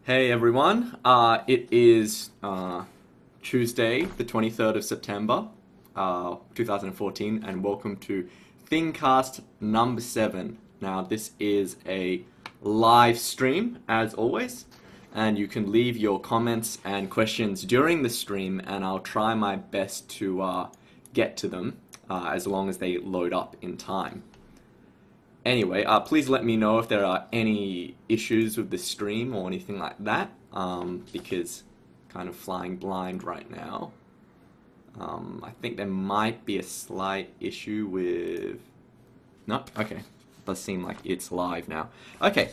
Hey everyone, it is Tuesday, the 23rd of September, 2014, and welcome to Thingcast number 7. Now, this is a live stream, as always, and you can leave your comments and questions during the stream, and I'll try my best to get to them as long as they load up in time. Anyway, please let me know if there are any issues with the stream or anything like that, because kind of flying blind right now. I think there might be a slight issue with... No? Okay. Does seem like it's live now. Okay,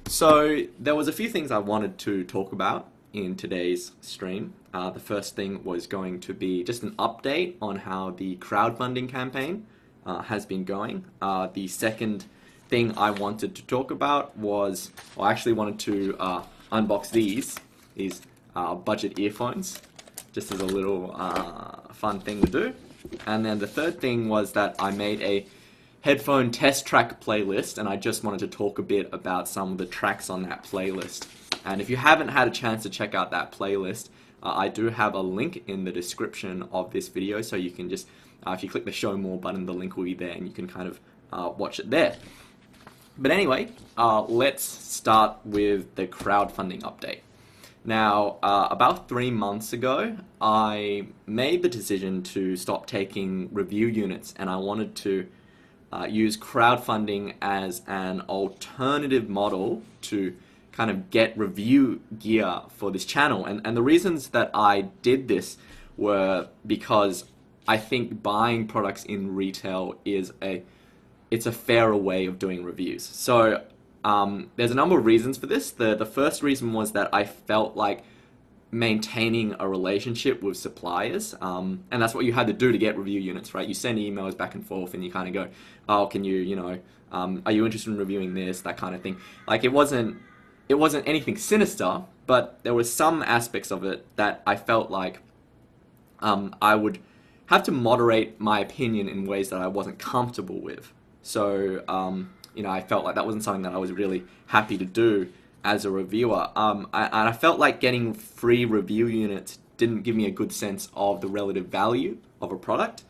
so there was a few things I wanted to talk about in today's stream. The first thing was going to be just an update on how the crowdfunding campaign has been going. The second thing I wanted to talk about was, well, I actually wanted to unbox these budget earphones, just as a little fun thing to do. And then the third thing was that I made a headphone test track playlist, and I just wanted to talk a bit about some of the tracks on that playlist. And if you haven't had a chance to check out that playlist, I do have a link in the description of this video, so you can just, if you click the show more button, the link will be there and you can kind of watch it there. But anyway, let's start with the crowdfunding update. Now, about 3 months ago, I made the decision to stop taking review units, and I wanted to use crowdfunding as an alternative model to kind of get review gear for this channel. And the reasons that I did this were because I think buying products in retail is it's a fairer way of doing reviews. So there's a number of reasons for this. The first reason was that I felt like maintaining a relationship with suppliers, and that's what you had to do to get review units, right? You send emails back and forth and you kind of go, oh, can you, are you interested in reviewing this, that kind of thing. Like it wasn't anything sinister, but there were some aspects of it that I felt like I would have to moderate my opinion in ways that I wasn't comfortable with. So, I felt like that wasn't something that I was really happy to do as a reviewer. And I felt like getting free review units didn't give me a good sense of the relative value of a product.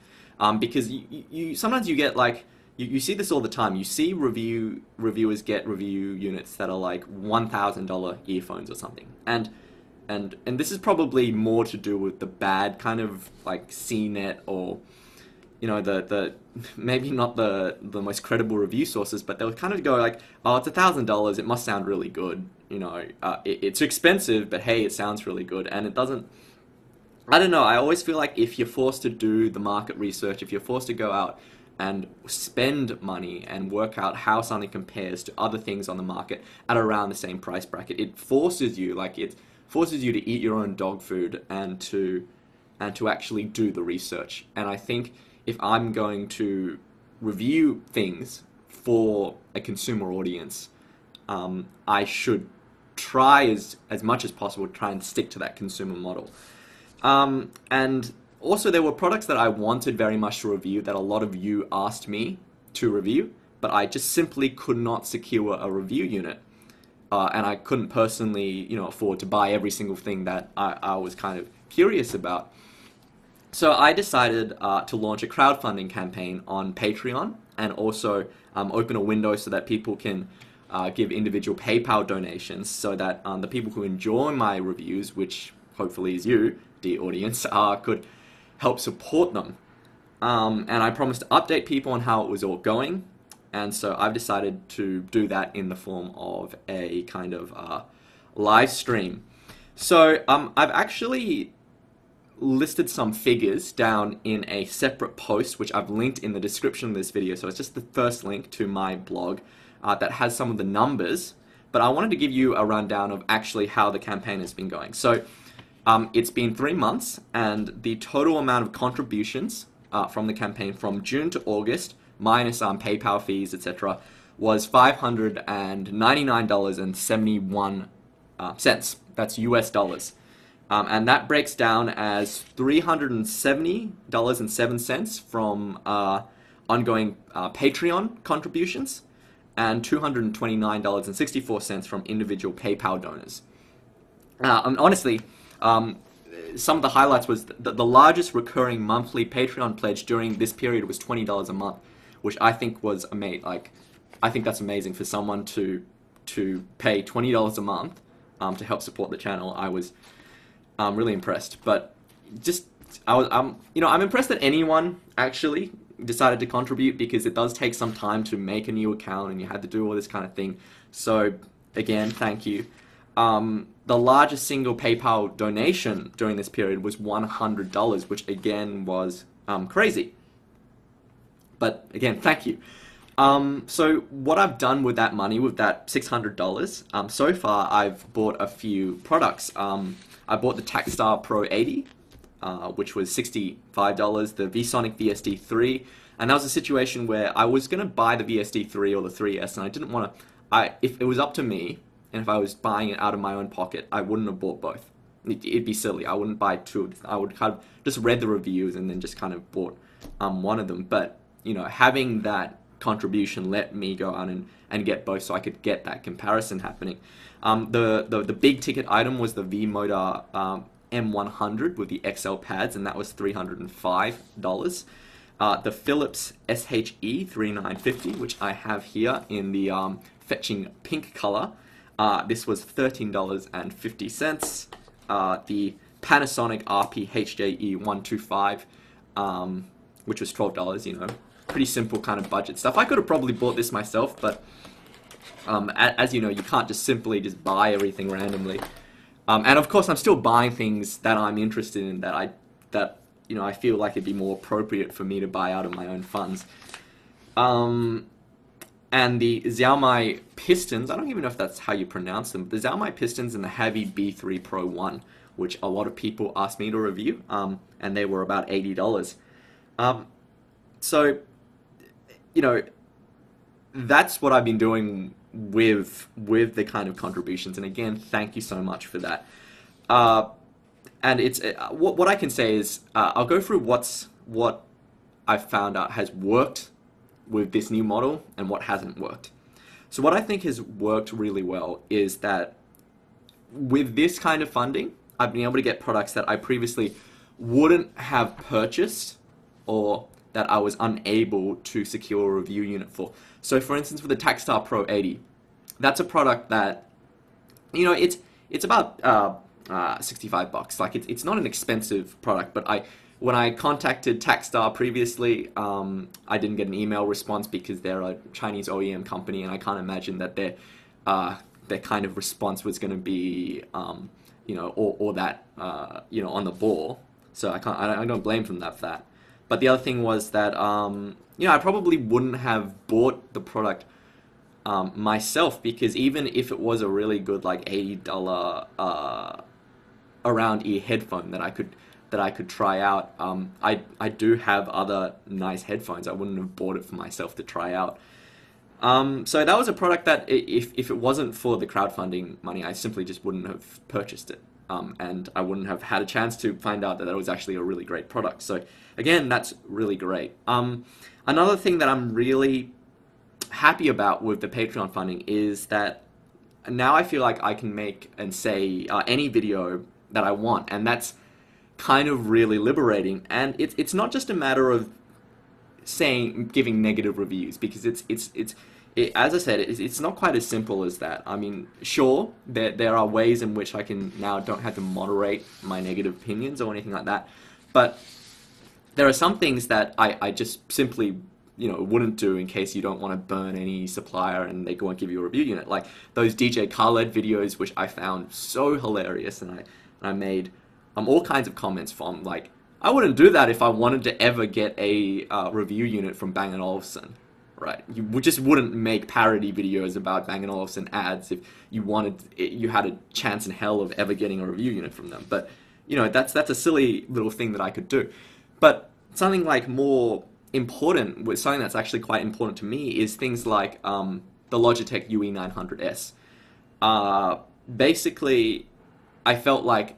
Because you sometimes you get like, you see this all the time. You see reviewers get review units that are like $1,000 earphones or something. And this is probably more to do with the bad kind of like CNET or the maybe not the most credible review sources, but they'll kind of go like, oh, it's $1,000, it must sound really good. It's expensive, but hey, it sounds really good. And it doesn't, I don't know, I always feel like if you're forced to do the market research, if you're forced to go out and spend money and work out how something compares to other things on the market at around the same price bracket, it forces you to eat your own dog food and to actually do the research. And I think if I'm going to review things for a consumer audience, I should try as much as possible to try and stick to that consumer model. And also there were products that I wanted very much to review that a lot of you asked me to review, but I just simply could not secure a review unit. And I couldn't personally, afford to buy every single thing that I was kind of curious about. So I decided to launch a crowdfunding campaign on Patreon and also open a window so that people can give individual PayPal donations so that the people who enjoy my reviews, which hopefully is you, dear audience, could help support them. And I promised to update people on how it was all going. And so I've decided to do that in the form of a kind of live stream. So I've actually listed some figures down in a separate post, which I've linked in the description of this video. So it's just the first link to my blog that has some of the numbers. But I wanted to give you a rundown of actually how the campaign has been going. So it's been 3 months, and the total amount of contributions from the campaign from June to August, minus PayPal fees, etc., was $599.71. That's US dollars. And that breaks down as $370.07 from ongoing Patreon contributions and $229.64 from individual PayPal donors. And honestly, some of the highlights was the largest recurring monthly Patreon pledge during this period was $20 a month, which I think was amazing. Like, I think that's amazing for someone to pay $20 a month to help support the channel. I was really impressed. But just I'm impressed that anyone actually decided to contribute, because it does take some time to make a new account and you had to do all this kind of thing. So again, thank you. The largest single PayPal donation during this period was $100, which again was crazy. But again, thank you. So what I've done with that money, with that $600, so far I've bought a few products. I bought the Tacstar Pro 80, which was $65, the VSonic VSD3, and that was a situation where I was going to buy the VSD3 or the 3S, and I didn't want to, if it was up to me, and if I was buying it out of my own pocket, I wouldn't have bought both. It'd be silly. I wouldn't buy two. I would kind of just read the reviews and then just kind of bought one of them. But, having that contribution let me go out and get both, so I could get that comparison happening. The big ticket item was the V-Motor M100 with the XL pads, and that was $305. The Philips SHE 3950, which I have here in the fetching pink color, this was $13.50. The Panasonic RP-HJE 125, which was $12, pretty simple kind of budget stuff. I could have probably bought this myself, but as you know, you can't just simply just buy everything randomly. And of course, I'm still buying things that I'm interested in, that I feel like it'd be more appropriate for me to buy out of my own funds. And the Xiaomi pistons, I don't even know if that's how you pronounce them, but the Xiaomi pistons and the Heavy B3 Pro 1, which a lot of people asked me to review, and they were about $80. So, that's what I've been doing with the kind of contributions, and again, thank you so much for that. And it's what I can say is I'll go through what I've found out has worked with this new model and what hasn't worked. So what I think has worked really well is that with this kind of funding, I've been able to get products that I previously wouldn't have purchased, or that I was unable to secure a review unit for. So for instance, with the Tacstar Pro 80, that's a product that, it's about $65. Like, it's not an expensive product, but when I contacted Tacstar previously, I didn't get an email response because they're a Chinese OEM company, and I can't imagine that their kind of response was going to be, or that, on the ball. So I don't blame them for that. But the other thing was that, I probably wouldn't have bought the product myself, because even if it was a really good, like, $80 around ear headphone that I could try out, I do have other nice headphones. I wouldn't have bought it for myself to try out. So that was a product that if it wasn't for the crowdfunding money, I simply just wouldn't have purchased it. And I wouldn't have had a chance to find out that it was actually a really great product. So again, that's really great. Another thing that I'm really happy about with the Patreon funding is that now I feel like I can make and say any video that I want, and that's kind of really liberating. And it's not just a matter of giving negative reviews, because as I said, it's not quite as simple as that. I mean, sure, there are ways in which I can now don't have to moderate my negative opinions or anything like that, but there are some things that I just simply wouldn't do in case you don't want to burn any supplier and they won't give you a review unit. Like those DJ Khaled videos, which I found so hilarious, and I made all kinds of comments from, like, I wouldn't do that if I wanted to ever get a review unit from Bang & Olufsen, right? You just wouldn't make parody videos about Bang & Olufsen ads if you had a chance in hell of ever getting a review unit from them. But that's a silly little thing that I could do. But something like more important, something that's actually quite important to me, is things like the Logitech UE900S. Basically, I felt like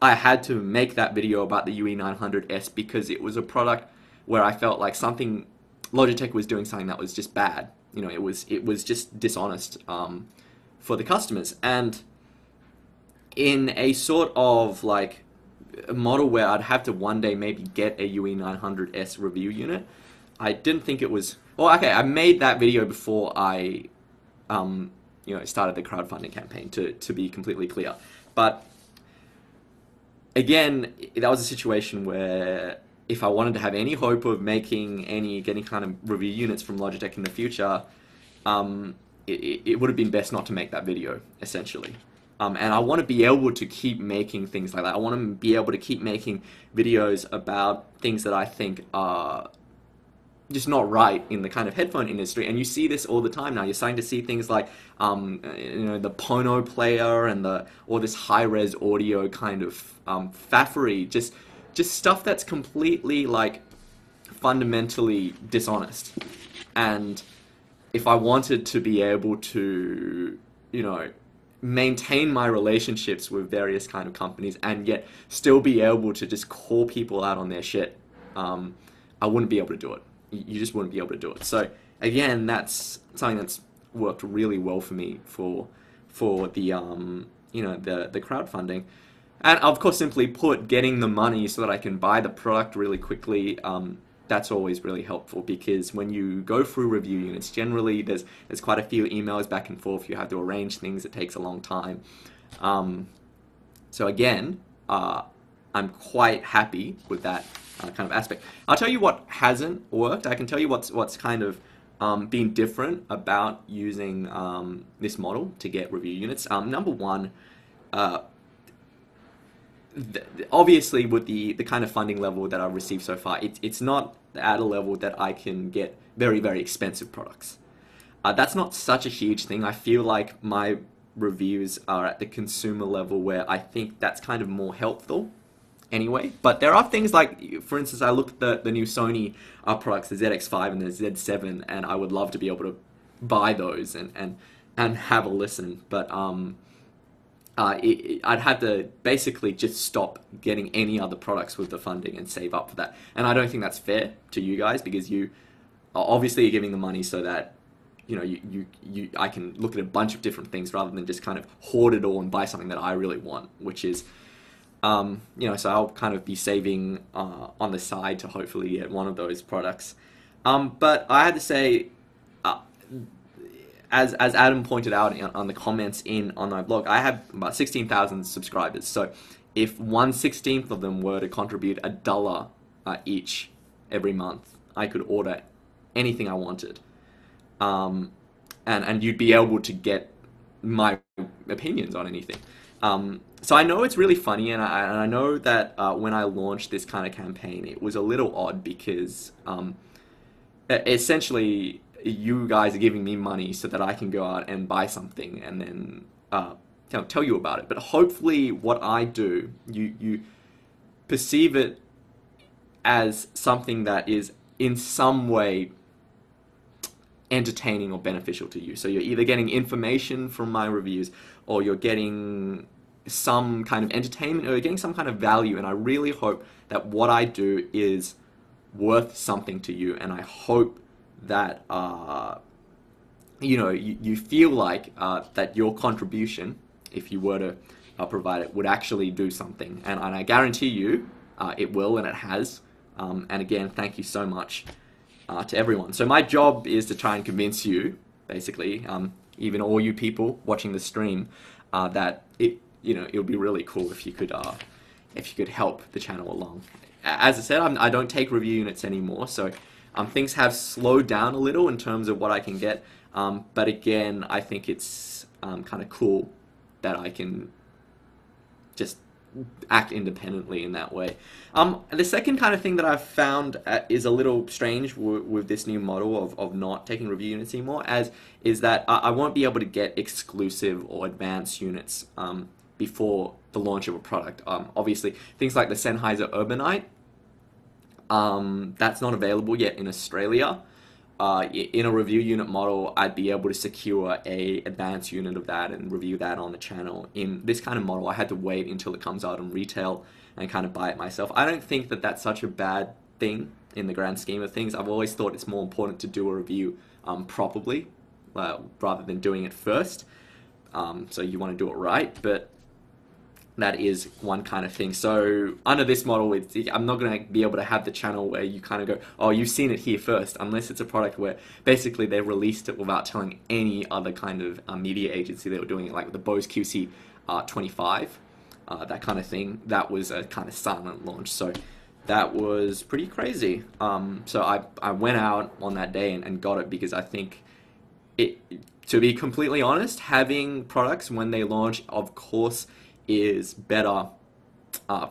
I had to make that video about the UE900S because it was a product where I felt like Logitech was doing something that was just bad. It was just dishonest for the customers. And in a sort of like a model where I'd have to one day maybe get a UE900S review unit. I didn't think it was, well, okay, I made that video before I started the crowdfunding campaign, to be completely clear. But again, that was a situation where if I wanted to have any hope of getting kind of review units from Logitech in the future, it would have been best not to make that video, essentially. And I want to be able to keep making things like that. I want to be able to keep making videos about things that I think are just not right in the kind of headphone industry. And you see this all the time now. You're starting to see things like the Pono player and all this high-res audio kind of faffery, just stuff that's completely like fundamentally dishonest. And if I wanted to be able to, maintain my relationships with various kind of companies and yet still be able to just call people out on their shit, I wouldn't be able to do it. You just wouldn't be able to do it. So again, that's something that's worked really well for me for the the crowdfunding. And of course, simply put, getting the money so that I can buy the product really quickly, that's always really helpful, because when you go through review units, generally there's quite a few emails back and forth. You have to arrange things. It takes a long time. So again, I'm quite happy with that kind of aspect. I'll tell you what hasn't worked. I can tell you what's kind of been different about using this model to get review units. Number one, obviously with the kind of funding level that I've received so far, it's not at a level that I can get very, very expensive products. That's not such a huge thing. I feel like my reviews are at the consumer level where I think that's kind of more helpful anyway. But there are things like, for instance, I looked at the new Sony products, the ZX5 and the Z7, and I would love to be able to buy those and have a listen. But I'd have to basically just stop getting any other products with the funding and save up for that. And I don't think that's fair to you guys, because you obviously you're giving the money so that I can look at a bunch of different things rather than just kind of hoard it all and buy something that I really want, which is so I'll kind of be saving on the side to hopefully get one of those products. But I had to say, as Adam pointed out on the comments on my blog, I have about 16,000 subscribers. So if 1/16 of them were to contribute $1 each every month, I could order anything I wanted. And you'd be able to get my opinions on anything. So I know it's really funny, and I know that when I launched this kind of campaign, it was a little odd because essentially you guys are giving me money so that I can go out and buy something and then tell you about it. But hopefully what I do, you perceive it as something that is in some way entertaining or beneficial to you. So you're either getting information from my reviews, or you're getting some kind of entertainment, or you're getting some kind of value. And I really hope that what I do is worth something to you, and I hope that you feel like that your contribution, if you were to provide it, would actually do something. And I guarantee you it will, and it has. And again, thank you so much to everyone. So my job is to try and convince you, basically, even all you people watching the stream, that it would be really cool if you could help the channel along. As I said, I don't take review units anymore, so things have slowed down a little in terms of what I can get. But again, I think it's kind of cool that I can just act independently in that way. The second kind of thing that I've found is a little strange with this new model of not taking review units anymore, is that I won't be able to get exclusive or advanced units before the launch of a product. Obviously, things like the Sennheiser Urbanite, that's not available yet in Australia. In a review unit model, I'd be able to secure a advanced unit of that and review that on the channel. In this kind of model, I had to wait until it comes out on retail and kind of buy it myself. I don't think that that's such a bad thing in the grand scheme of things. I've always thought it's more important to do a review properly rather than doing it first. So you want to do it right, but That is one kind of thing. So under this model, I'm not going to be able to have the channel where you kind of go, oh, you've seen it here first, unless it's a product where basically they released it without telling any other kind of media agency they were doing it, like the Bose QC 25, that kind of thing. That was a kind of silent launch. So that was pretty crazy. So I went out on that day and got it because I think it, to be completely honest, having products when they launch, of course, is better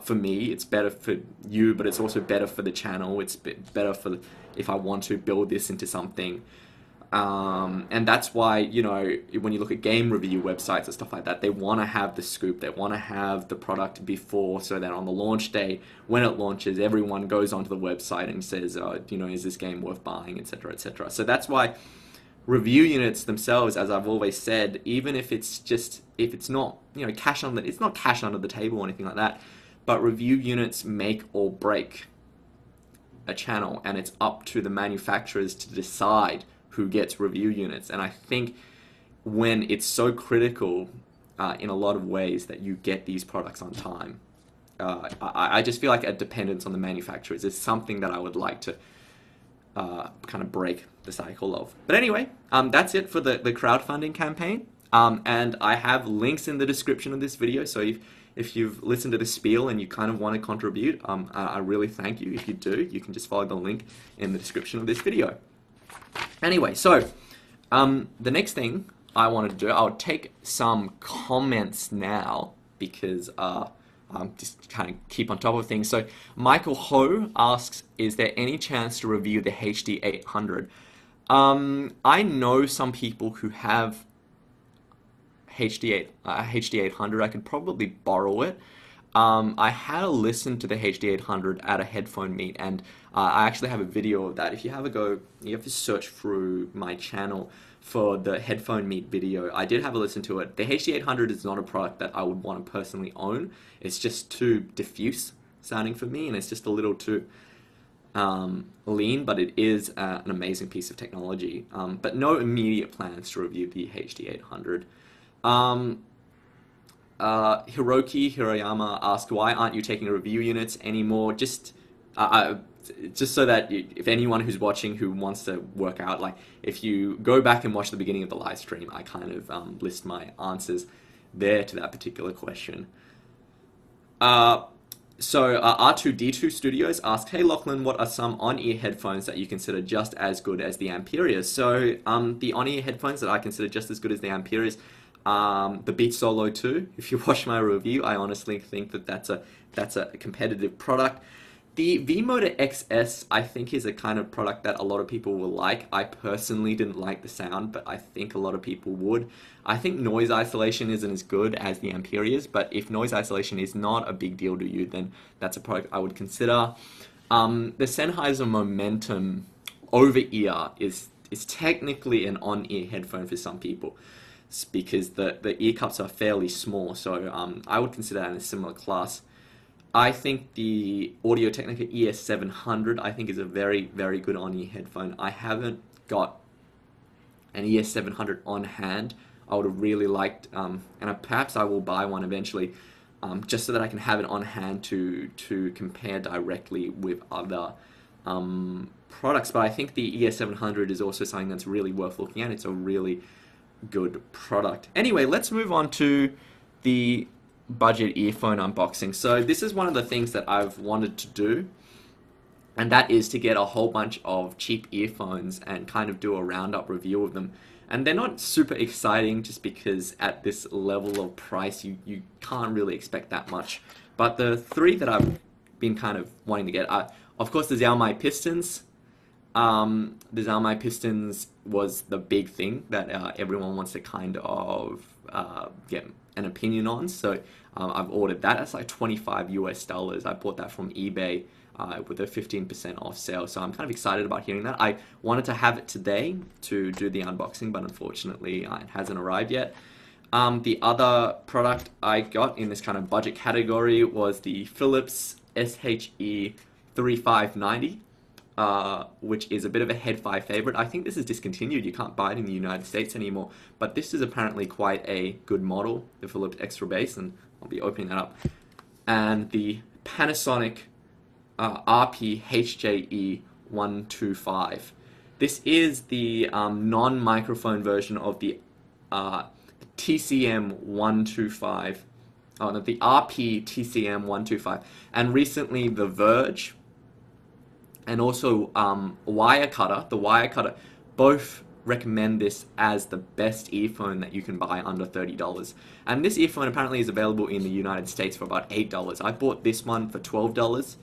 for me. It's better for you, but it's also better for the channel. It's better for if I want to build this into something. And that's why, you know, when you look at game review websites and stuff like that, they want to have the scoop. They want to have the product before, so that on the launch day, when it launches, everyone goes onto the website and says, you know, is this game worth buying, etc., etc. So that's why review units themselves, as I've always said, even if it's not, you know, it's not cash under the table or anything like that, but review units make or break a channel, and it's up to the manufacturers to decide who gets review units. And I think when it's so critical in a lot of ways that you get these products on time, I just feel like a dependence on the manufacturers is something that I would like to kind of break the cycle of. But anyway, that's it for the crowdfunding campaign. And I have links in the description of this video, so if you've listened to the spiel and you kind of want to contribute, I really thank you. If you do, you can just follow the link in the description of this video. Anyway, so the next thing I wanted to do, I'll take some comments now because just kind of keep on top of things. So Michael Ho asks, is there any chance to review the HD 800? I know some people who have HD 800. I could probably borrow it. I had a listen to the HD 800 at a headphone meet, and I actually have a video of that. If you have a go, you have to search through my channel for the headphone meet video. I did have a listen to it. The HD 800 is not a product that I would want to personally own. It's just too diffuse sounding for me, and it's just a little too lean, but it is an amazing piece of technology. But no immediate plans to review the HD 800. Hiroki Hiroyama asked, why aren't you taking review units anymore? Just so that if anyone who's watching who wants to work out, like if you go back and watch the beginning of the live stream, I kind of list my answers there to that particular question. So R2D2 Studios asked, hey Lachlan, what are some on-ear headphones that you consider just as good as the Amperias? So the on-ear headphones that I consider just as good as the Amperias, the Beats Solo 2. If you watch my review, I honestly think that that's a competitive product. The V-Motor XS, I think, is a kind of product that a lot of people will like. I personally didn't like the sound, but I think a lot of people would. I think noise isolation isn't as good as the Amperias, but if noise isolation is not a big deal to you, then that's a product I would consider. The Sennheiser Momentum over-ear is technically an on-ear headphone for some people, because the ear cups are fairly small, so I would consider that in a similar class. I think the Audio-Technica ES700 I think is a very, very good on-ear headphone. I haven't got an ES700 on hand. I would have really liked, and perhaps I will buy one eventually, just so that I can have it on hand to compare directly with other products. But I think the ES700 is also something that's really worth looking at. It's a really good product. Anyway, let's move on to the budget earphone unboxing. So this is one of the things that I've wanted to do, and that is to get a whole bunch of cheap earphones and kind of do a roundup review of them. And they're not super exciting just because at this level of price you can't really expect that much. But the three that I've been kind of wanting to get are, of course, the Xiaomi Pistons. The Xiaomi Pistons was the big thing that everyone wants to kind of get an opinion on. So I've ordered that. That's like $25 US. I bought that from eBay with a 15% off sale. So I'm kind of excited about hearing that. I wanted to have it today to do the unboxing, but unfortunately it hasn't arrived yet. The other product I got in this kind of budget category was the Philips SHE 3590. Which is a bit of a Head-Fi favorite. I think this is discontinued. You can't buy it in the United States anymore. But this is apparently quite a good model, the Philips Extra Bass, and I'll be opening that up. And the Panasonic RP HJE 125. This is the non-microphone version of the TCM 125. Oh no, the RP TCM 125. And recently the Verge and also Wirecutter, the Wirecutter, both recommend this as the best earphone that you can buy under $30. And this earphone apparently is available in the United States for about $8. I bought this one for $12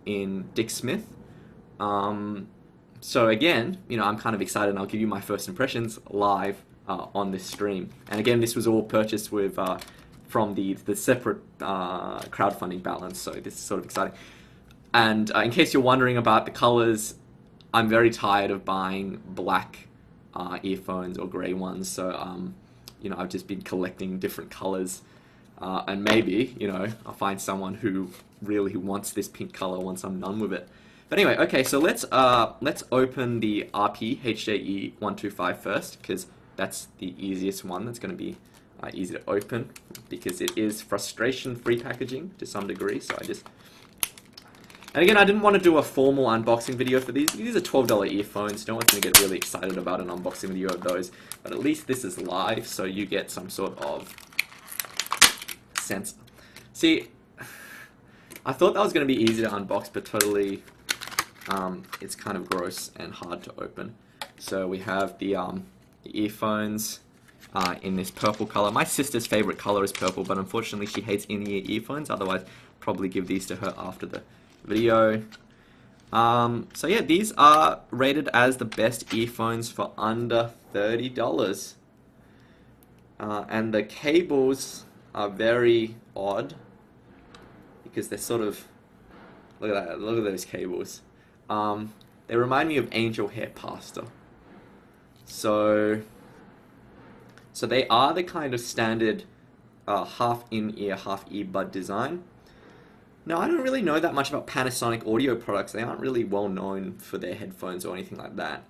in Dick Smith. So again, you know, I'm kind of excited, and I'll give you my first impressions live on this stream. And again, this was all purchased with from the separate crowdfunding balance, so this is sort of exciting. And in case you're wondering about the colors, I'm very tired of buying black earphones or grey ones, so you know, I've just been collecting different colors, and maybe, you know, I'll find someone who really wants this pink color once I'm done with it. But anyway, okay, so let's open the RP HJE 125 first, because that's the easiest one. That's going to be easy to open, because it is frustration-free packaging to some degree. So I just... And again, I didn't want to do a formal unboxing video for these. These are $12 earphones. No one's going to get really excited about an unboxing video of those. But at least this is live, so you get some sort of sense. See, I thought that was going to be easy to unbox, but totally... it's kind of gross and hard to open. So we have the earphones in this purple color. My sister's favorite color is purple, but unfortunately she hates in-ear earphones. Otherwise, probably give these to her after the video. So yeah, these are rated as the best earphones for under $30. And the cables are very odd, because they're sort of... Look at that, look at those cables. They remind me of angel hair pasta. So they are the kind of standard half in-ear, half earbud design. Now, I don't really know that much about Panasonic audio products. They aren't really well known for their headphones or anything like that.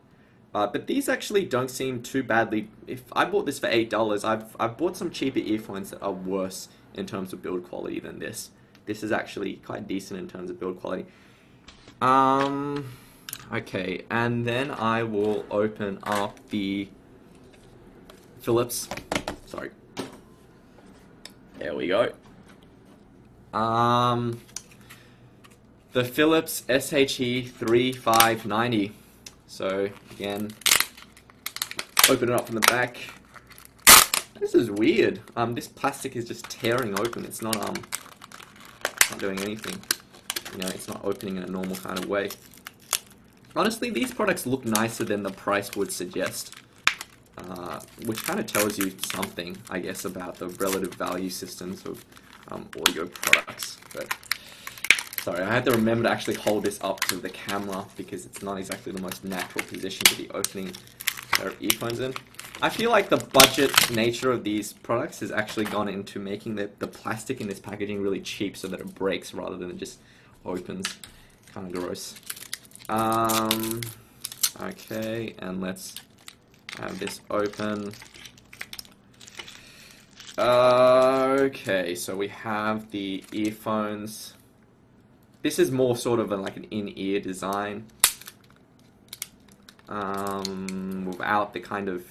But these actually don't seem too badly. If I bought this for $8, I've bought some cheaper earphones that are worse in terms of build quality than this. This is actually quite decent in terms of build quality. Okay, and then I will open up the Philips. Sorry. There we go. The Philips SHE 3590. So again, open it up from the back. This is weird. This plastic is just tearing open. It's not doing anything. You know, it's not opening in a normal kind of way. Honestly, these products look nicer than the price would suggest, which kind of tells you something, I guess, about the relative value systems of audio products. But sorry, I had to remember to actually hold this up to the camera, because it's not exactly the most natural position to be opening a pair of earphones in. I feel like the budget nature of these products has actually gone into making the plastic in this packaging really cheap, so that it breaks rather than it just opens. Kind of gross. Okay, and let's have this open. Okay, so we have the earphones. This is more sort of like an in-ear design, without the kind of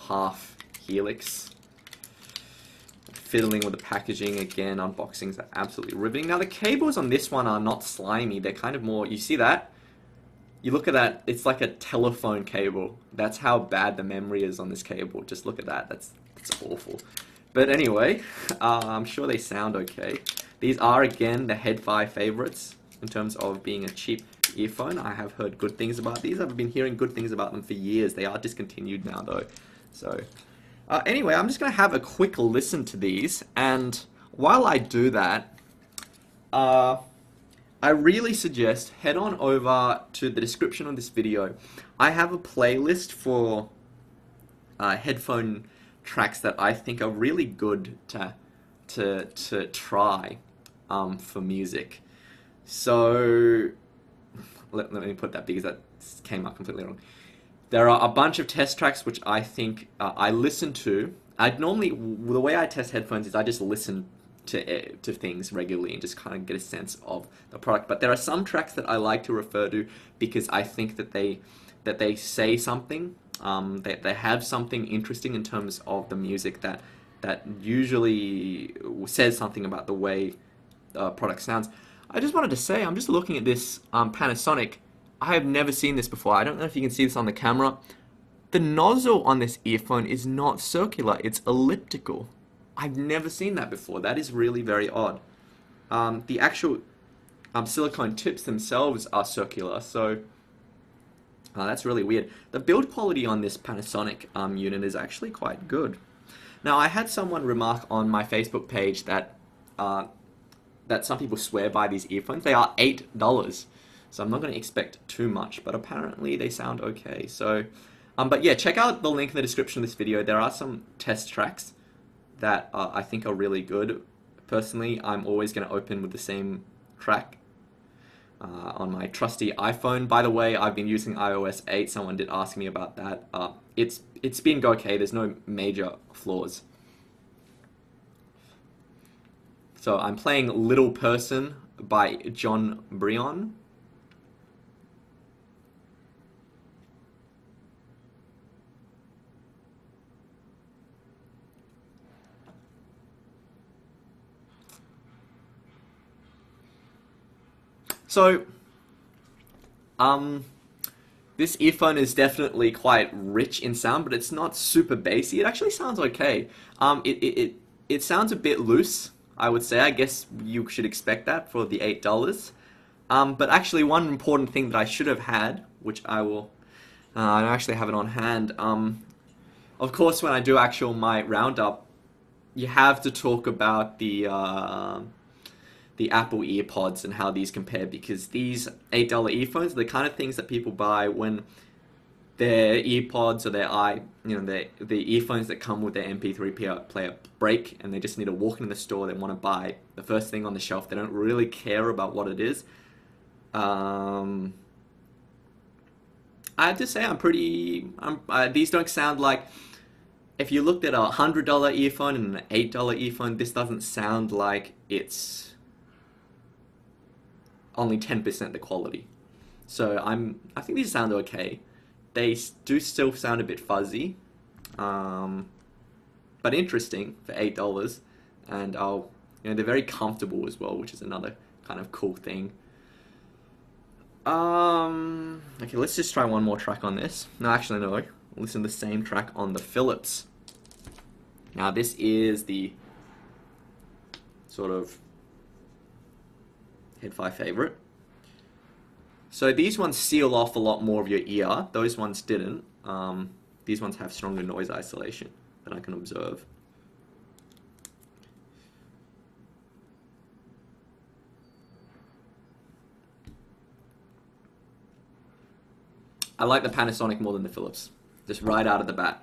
half helix. Fiddling with the packaging again. Unboxings are absolutely riveting. Now the cables on this one are not slimy. They're kind of more, you see that? You look at that, it's like a telephone cable. That's how bad the memory is on this cable. Just look at that. That's awful. But anyway, I'm sure they sound okay. These are, again, the Headphone favorites in terms of being a cheap earphone. I have heard good things about these. I've been hearing good things about them for years. They are discontinued now, though. So, anyway, I'm just going to have a quick listen to these. And while I do that, I really suggest head on over to the description of this video. I have a playlist for headphone tracks that I think are really good to try for music. So let me put that, because that came up completely wrong. There are a bunch of test tracks which I think I listen to. The way I test headphones is I just listen to things regularly and just kind of get a sense of the product. But there are some tracks that I like to refer to because I think that they say something, they have something interesting in terms of the music that usually says something about the way the product sounds. I just wanted to say, I'm just looking at this Panasonic. I have never seen this before. I don't know if you can see this on the camera. The nozzle on this earphone is not circular, it's elliptical. I've never seen that before. That is really very odd. The actual silicone tips themselves are circular, so that's really weird. The build quality on this Panasonic unit is actually quite good. Now, I had someone remark on my Facebook page that that some people swear by these earphones. They are $8, so I'm not going to expect too much, but apparently they sound okay. So, but yeah, check out the link in the description of this video. There are some test tracks that I think are really good. Personally, I'm always going to open with the same track on my trusty iPhone. By the way, I've been using iOS 8. Someone did ask me about that. It's been okay. There's no major flaws. So I'm playing Little Person by John Brion. So, this earphone is definitely quite rich in sound, but it's not super bassy. It actually sounds okay. It sounds a bit loose, I would say. I guess you should expect that for the $8. But actually, one important thing that I should have had, which I don't actually have it on hand. Of course, when I do my roundup, you have to talk about the Apple EarPods and how these compare, because these $8 earphones are the kind of things that people buy when their EarPods or the earphones that come with their MP3 player break and they just need to walk into the store. They want to buy the first thing on the shelf. They don't really care about what it is. I have to say these don't sound like, if you looked at a $100 earphone and an $8 earphone, this doesn't sound like it's only 10% the quality. So I think these sound okay. They do still sound a bit fuzzy, but interesting for $8. And they're very comfortable as well, which is another kind of cool thing. Okay, let's just try one more track on this. No, actually no. Listen to the same track on the Philips. Now this is the sort of Head-Fi favorite. So these ones seal off a lot more of your ear. Those ones didn't. These ones have stronger noise isolation that I can observe. I like the Panasonic more than the Philips, just right out of the bat.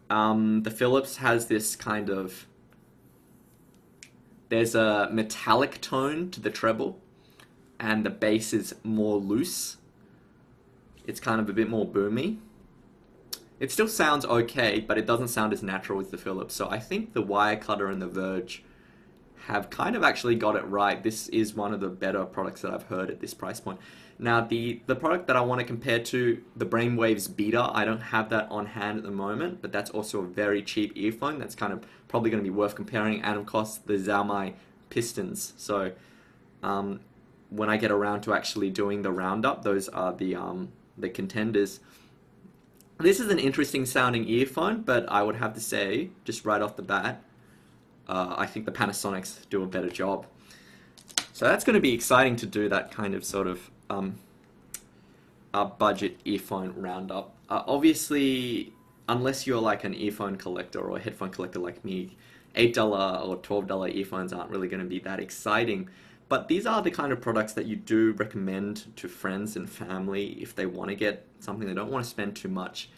The Philips has this kind of, there's a metallic tone to the treble, and the bass is more loose. It's kind of a bit more boomy. It still sounds okay, but it doesn't sound as natural as the Philips. So I think the Wirecutter and the Verge have kind of actually got it right. This is one of the better products that I've heard at this price point. Now, the product that I want to compare to, the Brainwaves Beta, I don't have that on hand at the moment, but that's also a very cheap earphone. That's kind of probably going to be worth comparing, and of course the Xiaomi Pistons. So when I get around to actually doing the roundup, those are the contenders. This is an interesting sounding earphone, but I would have to say, just right off the bat, I think the Panasonics do a better job. So that's going to be exciting to do that kind of sort of budget earphone roundup. Obviously, unless you're like an earphone collector or a headphone collector like me, $8 or $12 earphones aren't really going to be that exciting. But these are the kind of products that you do recommend to friends and family if they want to get something they don't want to spend too much.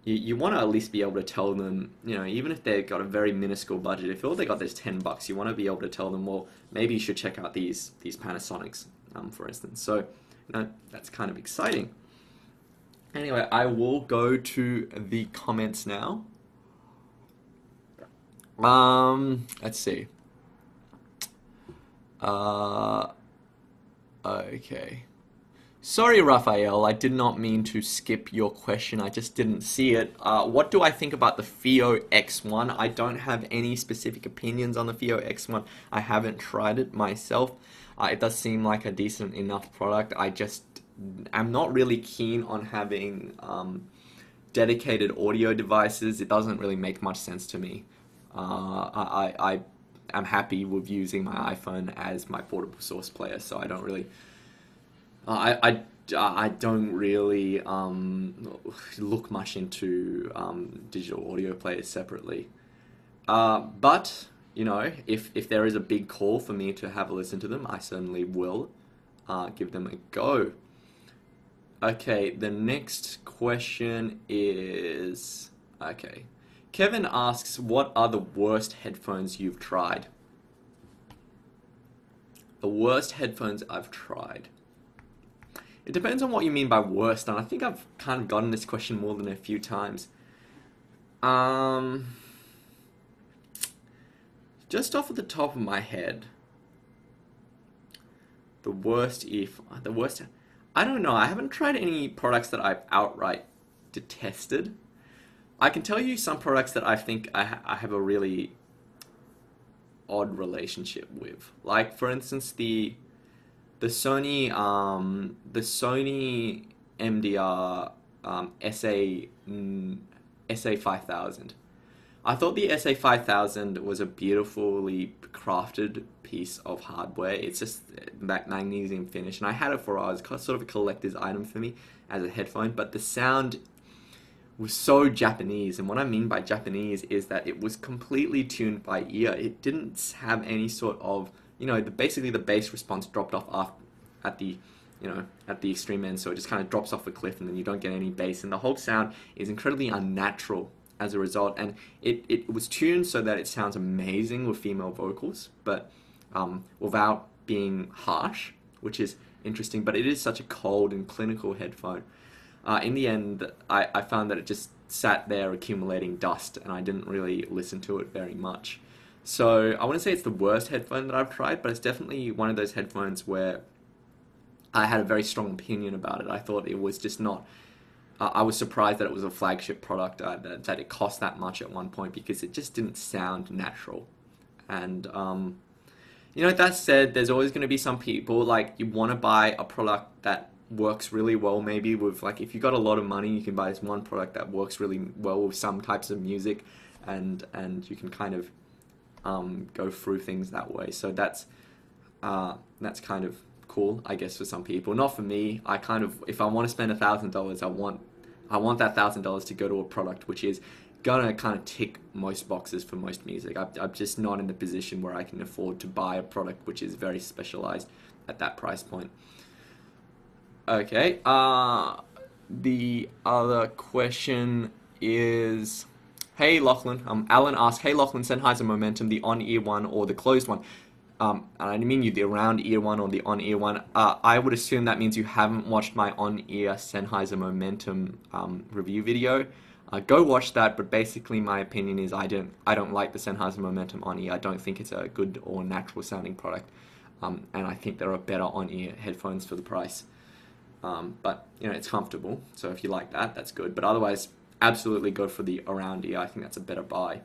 You want to at least be able to tell them, even if they've got a very minuscule budget, if all they got is $10, you want to be able to tell them, well, maybe you should check out these Panasonics, for instance. So, that's kind of exciting. Anyway, I will go to the comments now. Let's see. Uh, okay. Sorry, Raphael, I did not mean to skip your question. I just didn't see it. What do I think about the Fio X1? I don't have any specific opinions on the Fio X1. I haven't tried it myself. It does seem like a decent enough product. I just am not really keen on having dedicated audio devices. It doesn't really make much sense to me. I am happy with using my iPhone as my portable source player, so I don't really I don't really look much into digital audio players separately. But you know, if there is a big call for me to have a listen to them, I certainly will give them a go. Okay, the next question is okay. Kevin asks, "What are the worst headphones you've tried?" The worst headphones I've tried. It depends on what you mean by worst, and I think I've kind of gotten this question more than a few times. Um, just off of the top of my head, the worst, I don't know. I haven't tried any products that I've outright detested. I can tell you some products that I think I have a really odd relationship with. Like, for instance, the Sony MDR SA 5000. I thought the SA 5000 was a beautifully crafted piece of hardware. It's just that magnesium finish, and I had it for a while. It's sort of a collector's item for me as a headphone, but the sound was so Japanese, and what I mean by Japanese is that it was completely tuned by ear. It didn't have any sort of, basically the bass response dropped off at the extreme end, so it just kind of drops off a cliff, and then you don't get any bass, and the whole sound is incredibly unnatural as a result. And it was tuned so that it sounds amazing with female vocals, but without being harsh, which is interesting. But it is such a cold and clinical headphone. In the end, I found that it just sat there accumulating dust, and I didn't really listen to it very much. So I wouldn't say it's the worst headphone that I've tried, but it's definitely one of those headphones where I had a very strong opinion about it. I thought it was just not. I was surprised that it was a flagship product, that it cost that much at one point, because it just didn't sound natural. And that said, there's always going to be some people, like, you want to buy a product that works really well, maybe with, like, if you got a lot of money, you can buy this one product that works really well with some types of music, and you can kind of go through things that way. So that's kind of cool, I guess, for some people. Not for me. I kind of, if I want to spend $1,000, I want that $1,000 to go to a product which is gonna kind of tick most boxes for most music. I'm just not in the position where I can afford to buy a product which is very specialized at that price point. Okay, the other question is, hey Lachlan, Alan asked, hey Lachlan, Sennheiser Momentum, the on-ear one or the closed one? And I didn't mean you the around-ear one or the on-ear one. I would assume that means you haven't watched my on-ear Sennheiser Momentum review video. Go watch that, but basically my opinion is I don't like the Sennheiser Momentum on-ear. I don't think it's a good or natural sounding product, and I think there are better on-ear headphones for the price. But it's comfortable, so if you like that, that's good. But otherwise, absolutely go for the around ear. I think that's a better buy.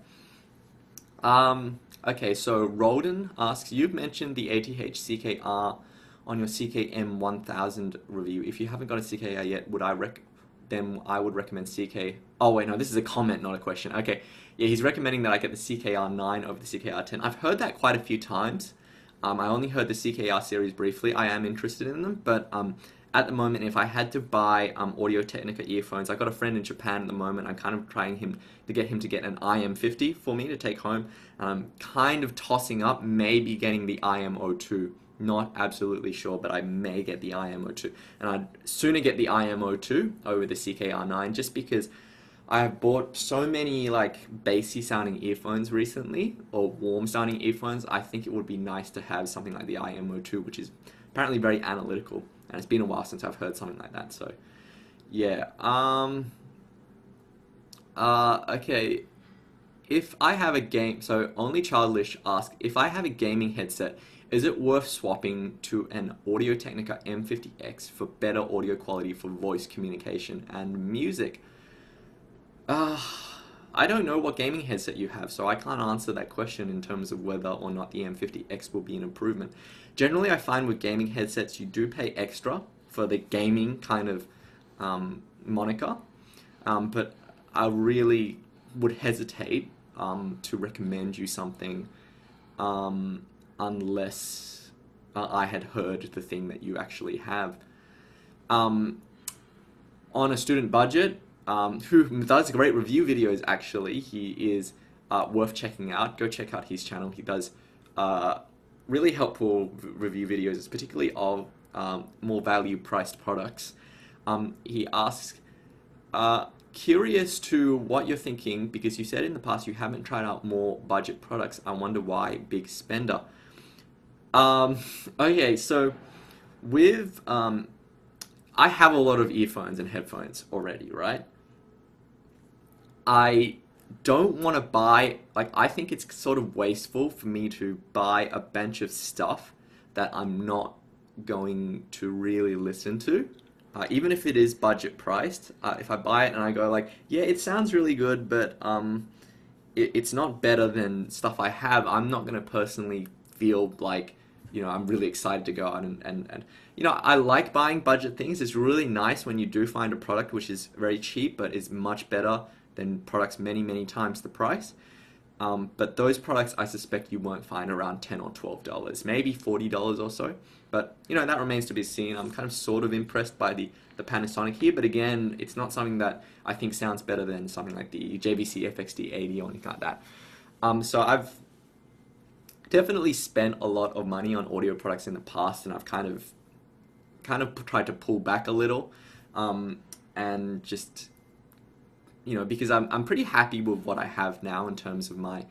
Okay, so Roldan asks, you've mentioned the ATH CKR on your CKM 1000 review. If you haven't got a CKR yet, then I would recommend CK. Oh wait, no, this is a comment, not a question. Okay, yeah, he's recommending that I get the CKR 9 over the CKR 10. I've heard that quite a few times. I only heard the CKR series briefly. I am interested in them, but at the moment, if I had to buy Audio-Technica earphones, I've got a friend in Japan at the moment. I'm kind of trying to get him to get an IM50 for me to take home. And I'm kind of tossing up maybe getting the IM02. Not absolutely sure, but I may get the IM02. And I'd sooner get the IM02 over the CKR9, just because I have bought so many like bassy sounding earphones recently, or warm sounding earphones. I think it would be nice to have something like the IM02, which is apparently very analytical. And it's been a while since I've heard something like that, so yeah. Okay. If I have a game, so Only Childish asked, if I have a gaming headset Is it worth swapping to an Audio-Technica M50X for better audio quality for voice communication and music? Uh, I don't know what gaming headset you have, so I can't answer that question in terms of whether or not the M50X will be an improvement. Generally, I find with gaming headsets, you do pay extra for the gaming kind of moniker, but I really would hesitate to recommend you something unless I had heard the thing that you actually have. Um, on a student budget, who does great review videos actually, he is worth checking out. Go check out his channel. He does really helpful review videos, particularly of more value priced products. He asks, curious to what you're thinking, because you said in the past you haven't tried out more budget products. I wonder why, big spender. Okay, so with I have a lot of earphones and headphones already, right? I don't want to buy, like, I think it's sort of wasteful for me to buy a bunch of stuff that I'm not going to really listen to. Even if it is budget priced, if I buy it and I go like, yeah, it sounds really good, but it's not better than stuff I have, I'm not going to personally feel like, I'm really excited to go out and I like buying budget things. It's really nice when you do find a product which is very cheap, but is much better than products many, many times the price. But those products, I suspect you won't find around $10 or $12, maybe $40 or so. But, that remains to be seen. I'm kind of sort of impressed by the Panasonic here, but again, it's not something that I think sounds better than something like the JVC FXD80 or anything like that. So I've definitely spent a lot of money on audio products in the past, and I've kind of tried to pull back a little, and just, because I'm pretty happy with what I have now in terms of my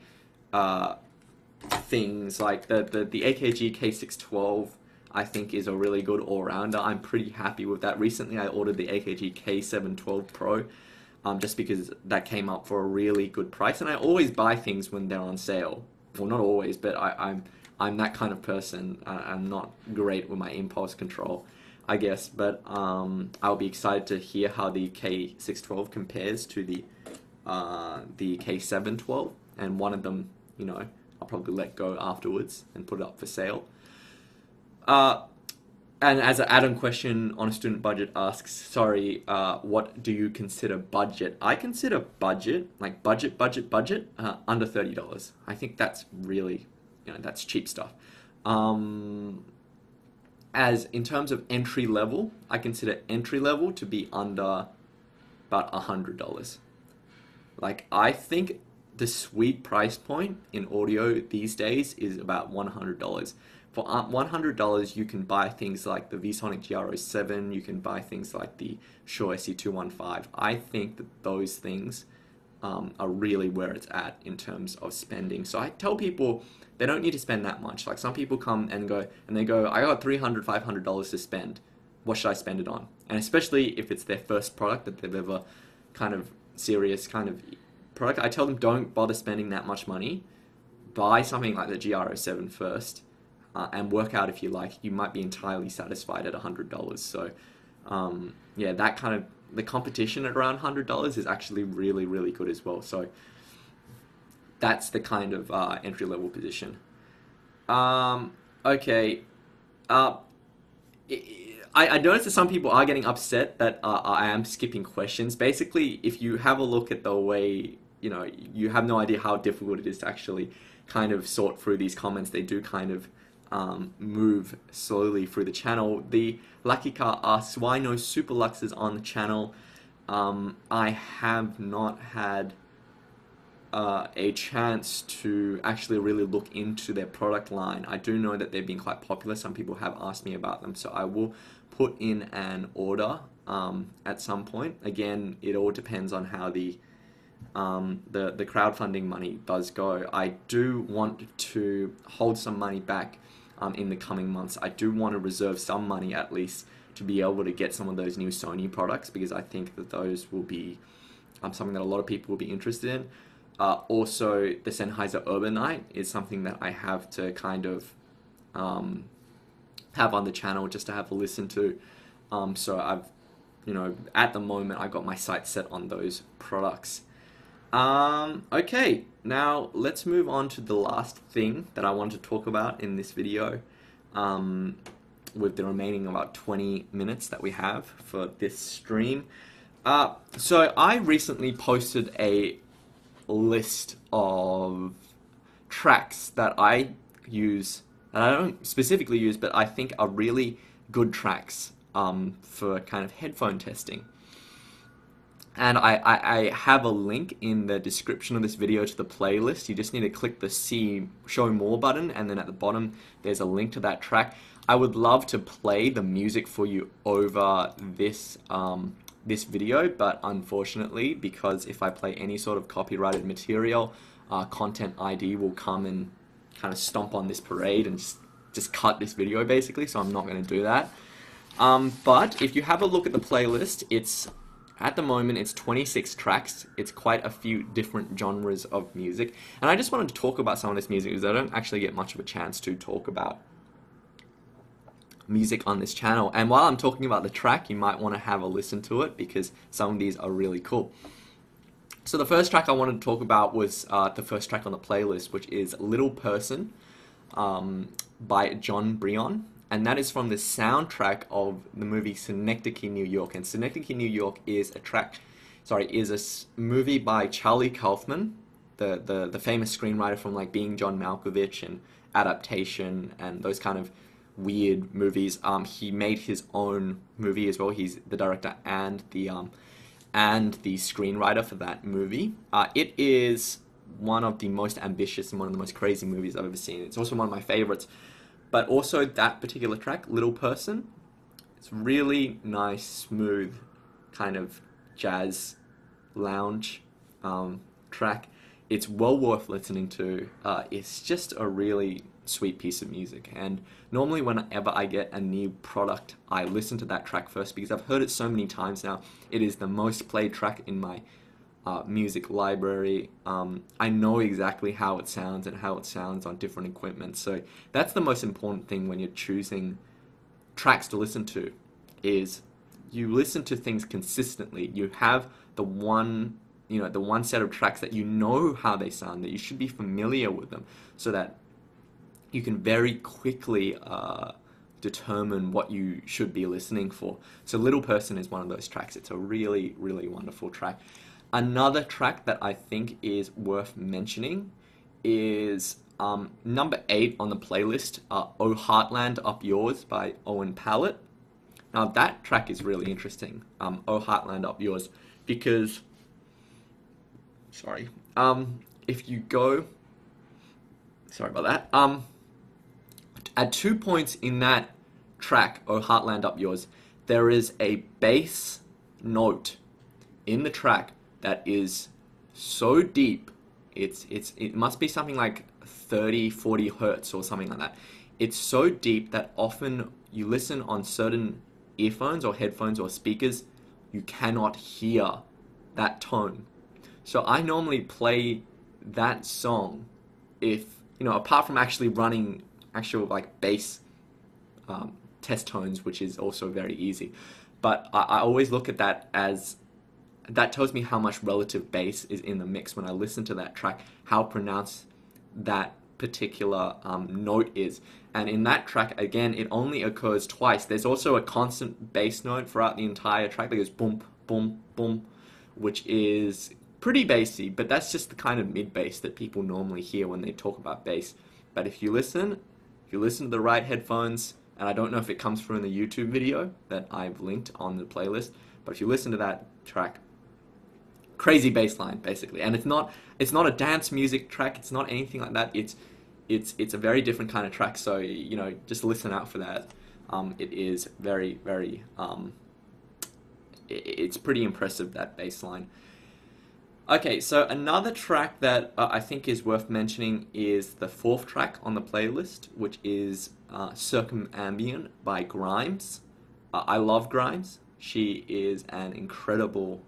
things, like the AKG K612, I think is a really good all-rounder. I'm pretty happy with that. Recently I ordered the AKG K712 Pro, just because that came up for a really good price, and I always buy things when they're on sale. Well, not always, but I'm that kind of person. I'm not great with my impulse control, I guess, but I'll be excited to hear how the K612 compares to the K712, and one of them, I'll probably let go afterwards and put it up for sale. And as an add-on question on a student budget asks, sorry, what do you consider budget? I consider budget, like budget, under $30. I think that's really, that's cheap stuff. As in terms of entry level, I consider entry level to be under about $100. Like, I think the sweet price point in audio these days is about $100. For $100, you can buy things like the VSonic GR07, you can buy things like the Shure SE215. I think that those things are really where it's at in terms of spending. So I tell people they don't need to spend that much. Like, some people come and they go, I got $300, $500 to spend. What should I spend it on? And especially if it's their first product that they've ever kind of serious kind of product, I tell them don't bother spending that much money. Buy something like the GR07 first. And work out if you like. You might be entirely satisfied at $100. So, yeah, that kind of, the competition at around $100 is actually really, really good as well. So, that's the kind of entry level position. Okay. I noticed that some people are getting upset that I am skipping questions. Basically, if you have a look at the way, you have no idea how difficult it is to actually kind of sort through these comments. They do kind of move slowly through the channel. The Lucky Car asks, why no Super Luxes on the channel? I have not had a chance to actually really look into their product line. I do know that they've been quite popular. Some people have asked me about them, so I will put in an order at some point. Again, it all depends on how the crowdfunding money does go. I do want to hold some money back in the coming months. I do want to reserve some money at least to be able to get some of those new Sony products, because I think that those will be something that a lot of people will be interested in. Also, the Sennheiser Urbanite is something that I have to kind of have on the channel just to have a listen to. So I've, at the moment I got my sights set on those products. Okay, now let's move on to the last thing that I want to talk about in this video, with the remaining about 20 minutes that we have for this stream. So I recently posted a list of tracks that I use, that I don't specifically use, but I think are really good tracks for kind of headphone testing. And I have a link in the description of this video to the playlist. You just need to click the See Show More button, and then at the bottom there's a link to that track. I would love to play the music for you over this this video, but unfortunately, because if I play any sort of copyrighted material, Content ID will come and kind of stomp on this parade and just cut this video basically, so I'm not going to do that. But if you have a look at the playlist, at the moment it's 26 tracks. It's quite a few different genres of music, and I just wanted to talk about some of this music because I don't actually get much of a chance to talk about music on this channel. And while I'm talking about the track, you might want to have a listen to it because some of these are really cool. So the first track I wanted to talk about was the first track on the playlist, which is Little Person by John Brion. And that is from the soundtrack of the movie Synecdoche, New York. And Synecdoche, New York is a movie by Charlie Kaufman, the famous screenwriter from like Being John Malkovich and Adaptation and those kind of weird movies. He made his own movie as well. He's the director and the screenwriter for that movie. It is one of the most ambitious and one of the most crazy movies I've ever seen. It's also one of my favorites. But also that particular track, Little Person, it's really nice, smooth, kind of jazz lounge track. It's well worth listening to. It's just a really sweet piece of music. And normally whenever I get a new product, I listen to that track first because I've heard it so many times now. It is the most played track in my music library. I know exactly how it sounds and how it sounds on different equipment. So that's the most important thing when you're choosing tracks to listen to, is you listen to things consistently. You have the one set of tracks that you know how they sound, that you should be familiar with them, so that you can very quickly determine what you should be listening for. So Little Person is one of those tracks. It's a really, really wonderful track. Another track that I think is worth mentioning is number 8 on the playlist, Oh Heartland Up Yours by Owen Pallett. Now that track is really interesting, Oh Heartland Up Yours, because, if you go, sorry about that, at 2 points in that track, Oh Heartland Up Yours, there is a bass note in the track that is so deep. It must be something like 30-40 hertz or something like that. It's so deep that often you listen on certain earphones or headphones or speakers, you cannot hear that tone. So I normally play that song if, apart from actually running actual like bass test tones, which is also very easy. But I always look at that as, that tells me how much relative bass is in the mix when I listen to that track, how pronounced that particular note is. And in that track, again, it only occurs twice. There's also a constant bass note throughout the entire track that goes boom, boom, boom, which is pretty bassy, but that's just the kind of mid-bass that people normally hear when they talk about bass. But if you listen to the right headphones, and I don't know if it comes through in the YouTube video that I've linked on the playlist, but if you listen to that track, crazy bass line basically. And it's not a dance music track, it's not anything like that. It's a very different kind of track, so just listen out for that. It is very, very it's pretty impressive, that bass line. Okay, so another track that I think is worth mentioning is the 4th track on the playlist, which is Circumambient by Grimes. I love Grimes. She is an incredible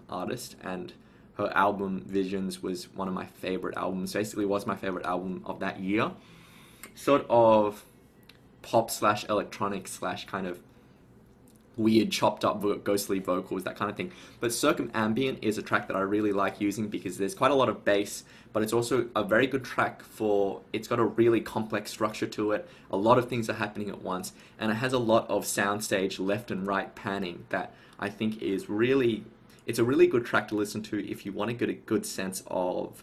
artist, and her album Visions was one of my favorite albums. Basically, was my favorite album of that year. Sort of pop slash electronic slash kind of weird chopped up ghostly vocals, that kind of thing. But Circumambient is a track that I really like using because there's quite a lot of bass, but it's also a very good track for, it's got a really complex structure to it, a lot of things are happening at once, and it has a lot of soundstage left and right panning that I think is really, it's a really good track to listen to if you want to get a good sense of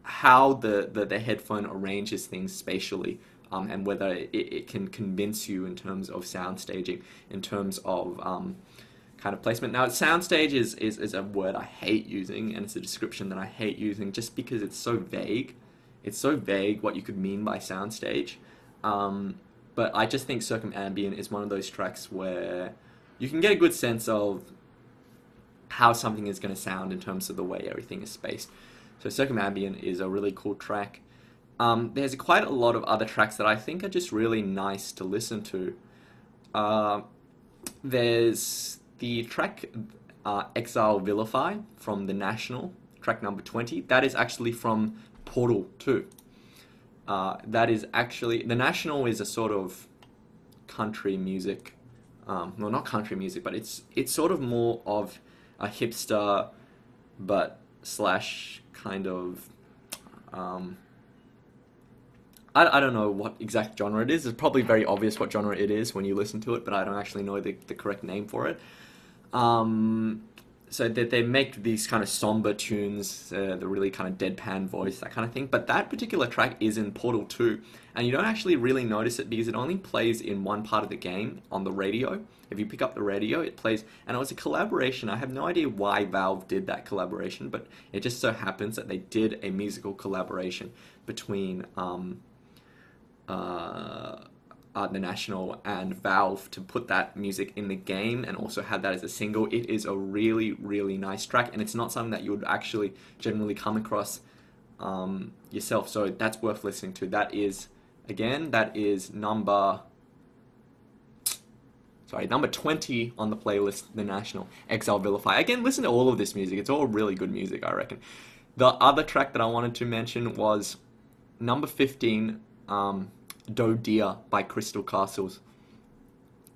how the headphone arranges things spatially, and whether it can convince you in terms of sound staging, in terms of kind of placement. Now, soundstage is a word I hate using, and it's a description that I hate using just because it's so vague. It's so vague what you could mean by soundstage. But I just think Circumambient is one of those tracks where you can get a good sense of how something is going to sound in terms of the way everything is spaced. So Circumambient is a really cool track. There's quite a lot of other tracks that I think are just really nice to listen to. There's the track Exile Vilify from The National, track number 20. That is actually from Portal 2. That is actually, The National is a sort of country music, well, not country music, but it's sort of more of a hipster, but slash kind of, I don't know what exact genre it is. It's probably very obvious what genre it is when you listen to it, but I don't actually know the correct name for it. So they make these kind of somber tunes, the really kind of deadpan voice, that kind of thing. But that particular track is in Portal 2, and you don't actually really notice it because it only plays in one part of the game on the radio. If you pick up the radio, it plays, and it was a collaboration. I have no idea why Valve did that collaboration, but it just so happens that they did a musical collaboration between The National and Valve to put that music in the game and also have that as a single. It is a really, really nice track, and it's not something that you would actually generally come across yourself, so that's worth listening to. That is, again, that is number 20 on the playlist, The National, Exile Vilify. Again, listen to all of this music. It's all really good music, I reckon. The other track that I wanted to mention was number 15, Do Dear by Crystal Castles.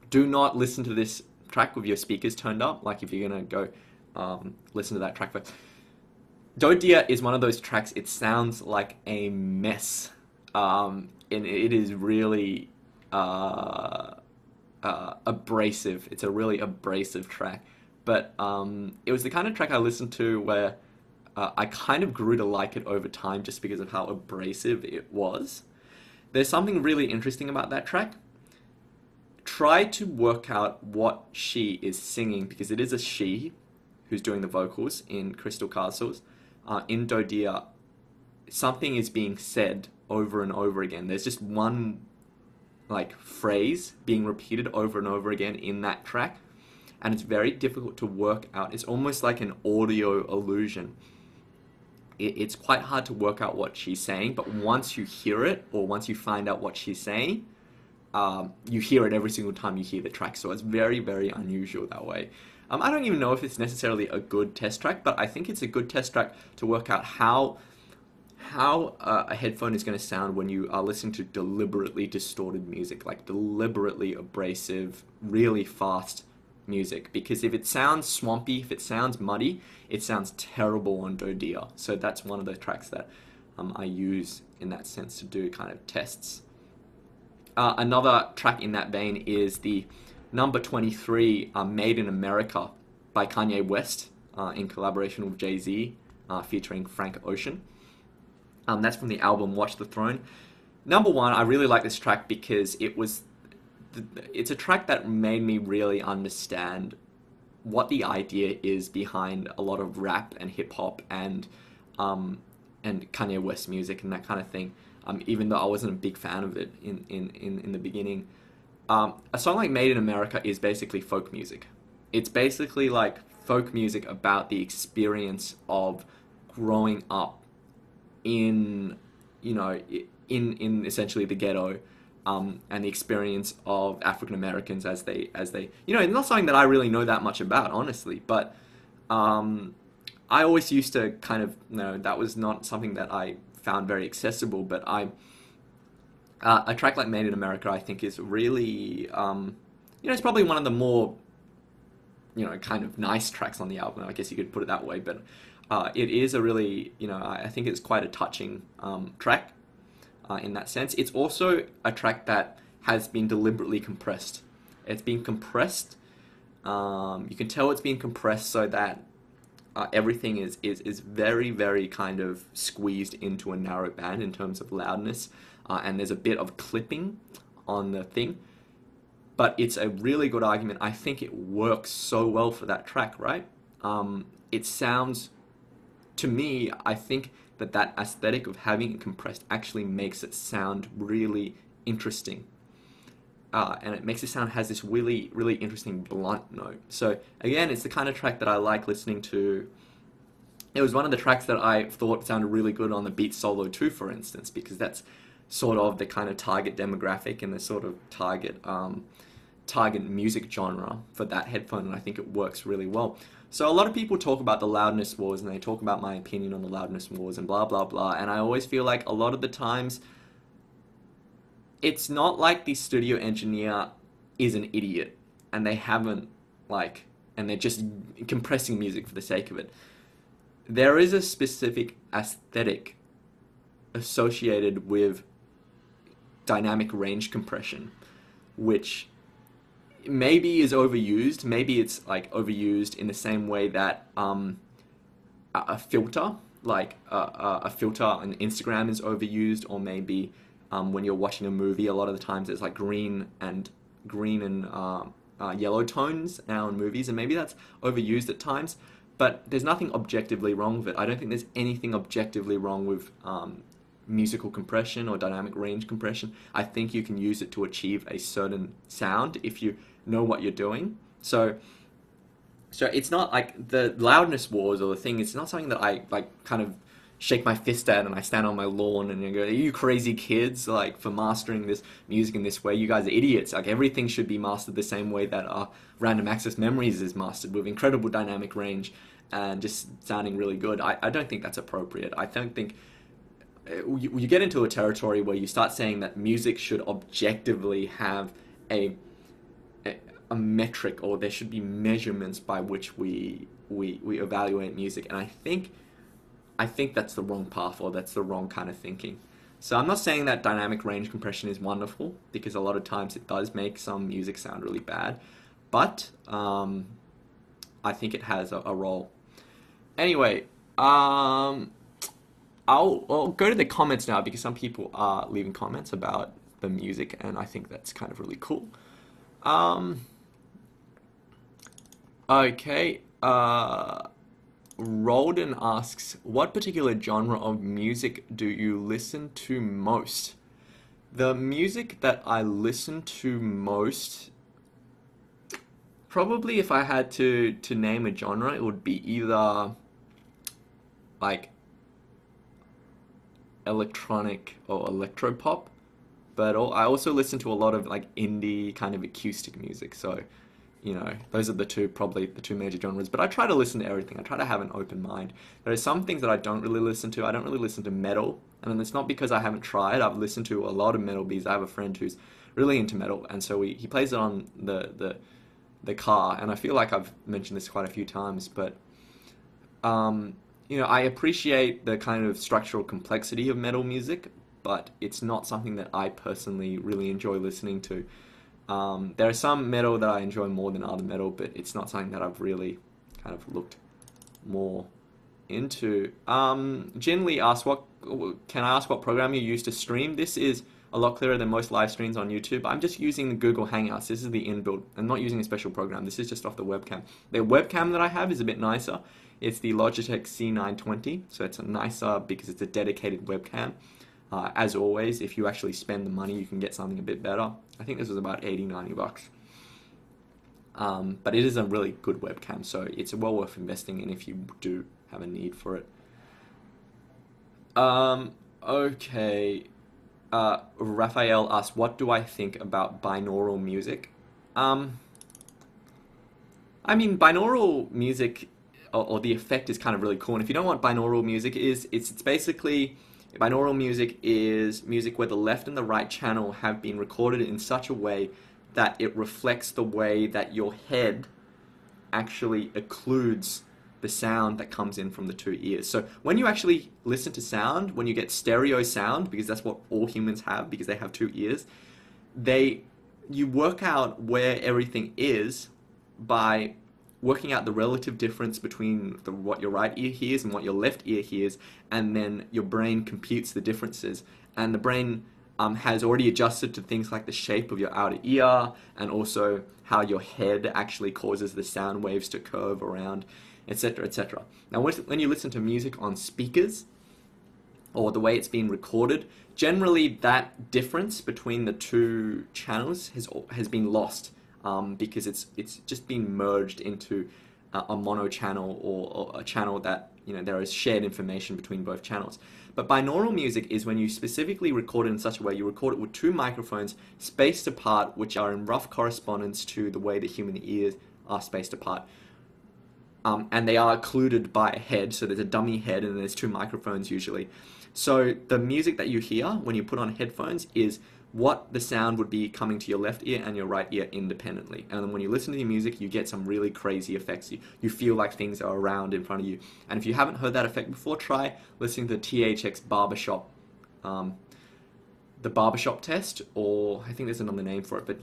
Do not listen to this track with your speakers turned up, like if you're going to go listen to that track. But Do Dear is one of those tracks, it sounds like a mess. And it is really abrasive. It's a really abrasive track. But it was the kind of track I listened to where I kind of grew to like it over time just because of how abrasive it was. There's something really interesting about that track. Try to work out what she is singing, because it is a she who's doing the vocals in Crystal Castles. In Do Dear, something is being said over and over again. There's just one like phrase being repeated over and over again in that track, and it's very difficult to work out. It's almost like an audio illusion. It's quite hard to work out what she's saying, but once you hear it, or once you find out what she's saying, you hear it every single time you hear the track. So it's very, very unusual that way. I don't even know if it's necessarily a good test track, but I think it's a good test track to work out how a headphone is going to sound when you are listening to deliberately distorted music, like deliberately abrasive, really fast music. Because if it sounds swampy, if it sounds muddy, it sounds terrible on Do Dear. So that's one of the tracks that I use in that sense to do kind of tests. Another track in that vein is the number 23, Made in America by Kanye West, in collaboration with Jay-Z, featuring Frank Ocean. That's from the album Watch the Throne. Number one, I really like this track because it's a track that made me really understand what the idea is behind a lot of rap and hip-hop and Kanye West music and that kind of thing. Even though I wasn't a big fan of it in the beginning. A song like Made in America is basically folk music. It's basically like folk music about the experience of growing up in essentially the ghetto, and the experience of African Americans as they it's not something that I really know that much about, honestly, but I always used to kind of that was not something that I found very accessible, but I A track like Made in America, I think, is really, it's probably one of the more, kind of nice tracks on the album. I guess you could put it that way, but it is a really, I think it's quite a touching track in that sense. It's also a track that has been deliberately compressed. It's been compressed. You can tell it's been compressed so that everything is very, very kind of squeezed into a narrow band in terms of loudness, and there's a bit of clipping on the thing, but it's a really good argument. I think it works so well for that track, right? It sounds, to me, I think that aesthetic of having it compressed actually makes it sound really interesting. And it makes it sound, has this really, really interesting blunt note. So again, it's the kind of track that I like listening to. It was one of the tracks that I thought sounded really good on the Beat Solo 2, for instance, because that's sort of the kind of target demographic and the sort of target music genre for that headphone, and I think it works really well. So a lot of people talk about the loudness wars, and they talk about my opinion on the loudness wars and blah, blah, blah, and I always feel like a lot of the times it's not like the studio engineer is an idiot and they haven't, and they're just compressing music for the sake of it. There is a specific aesthetic associated with dynamic range compression, which maybe is overused. Maybe it's overused in the same way that a filter, a filter on Instagram is overused, or maybe when you're watching a movie, a lot of the times it's green and yellow tones now in movies, and maybe that's overused at times. But there's nothing objectively wrong with it. I don't think there's anything objectively wrong with musical compression or dynamic range compression. I think you can use it to achieve a certain sound if you know what you're doing. So it's not like the loudness wars or the thing. It's not something that I kind of shake my fist at and I stand on my lawn and go, "Are you crazy kids? For mastering this music in this way, you guys are idiots. Everything should be mastered the same way that Random Access Memories is mastered, with incredible dynamic range and just sounding really good." I don't think that's appropriate. I don't think you get into a territory where you start saying that music should objectively have a metric, or there should be measurements by which we evaluate music, and I think that's the wrong path, or that's the wrong kind of thinking. So I'm not saying that dynamic range compression is wonderful, because a lot of times it does make some music sound really bad, but I think it has a role. Anyway, I'll go to the comments now, because some people are leaving comments about the music, and I think that's kind of really cool. Okay, Rolden asks, what particular genre of music do you listen to most? The music that I listen to most, probably if I had to name a genre, it would be either electronic or electropop, but I also listen to a lot of indie kind of acoustic music. So those are probably the two major genres, but I try to listen to everything. I try to have an open mind. There are some things that I don't really listen to. I don't really listen to metal, and it's not because I haven't tried. I've listened to a lot of metal because I have a friend who's really into metal, and so he plays it on the car, and I feel like I've mentioned this quite a few times, but I appreciate the kind of structural complexity of metal music, but it's not something that I personally really enjoy listening to. There are some metal that I enjoy more than other metal, but it's not something that I've really kind of looked more into. Jin Lee asks, can I ask what program you use to stream? This is a lot clearer than most live streams on YouTube. I'm just using the Google Hangouts. This is the inbuilt. I'm not using a special program. This is just off the webcam. The webcam that I have is a bit nicer. It's the Logitech C920, so it's nicer because it's a dedicated webcam. As always, if you actually spend the money, you can get something a bit better. I think this was about 80, 90 bucks. But it is a really good webcam, so it's well worth investing in if you do have a need for it. Okay. Raphael asked, what do I think about binaural music? I mean, binaural music, or the effect is kind of really cool. And if you don't know what binaural music is, it's basically Binaural music is music where the left and the right channel have been recorded in such a way that it reflects the way that your head actually occludes the sound that comes in from the two ears. So when you actually listen to sound, when you get stereo sound, because that's what all humans have, because they have two ears, you work out where everything is by working out the relative difference between what your right ear hears and what your left ear hears, and then your brain computes the differences. And the brain has already adjusted to things like the shape of your outer ear, and also how your head actually causes the sound waves to curve around, etc., etc. Now, when you listen to music on speakers, or the way it's being recorded, generally that difference between the two channels has been lost, because it's just been merged into a mono channel, or a channel that, there is shared information between both channels. But binaural music is when you specifically record it in such a way, you record it with two microphones spaced apart, which are in rough correspondence to the way the human ears are spaced apart. And they are occluded by a head, so there's a dummy head and there's two microphones usually. So the music that you hear when you put on headphones is what the sound would be coming to your left ear and your right ear independently. And then when you listen to the music, you get some really crazy effects. You feel like things are around in front of you. And if you haven't heard that effect before, try listening to the THX Barbershop, the Barbershop test, or I think there's another name for it, but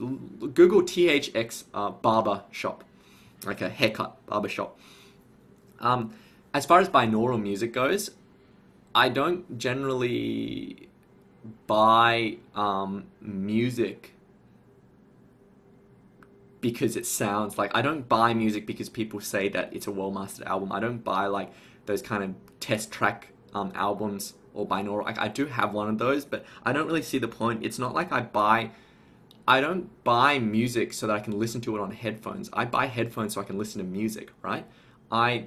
Google THX Barbershop, like a haircut barbershop. As far as binaural music goes, I don't generally buy music because it sounds like, I don't buy music because people say that it's a well-mastered album. I don't buy like those kind of test track albums or binaural. I do have one of those, but I don't really see the point. It's not like I don't buy music so that I can listen to it on headphones. I buy headphones so I can listen to music, right? I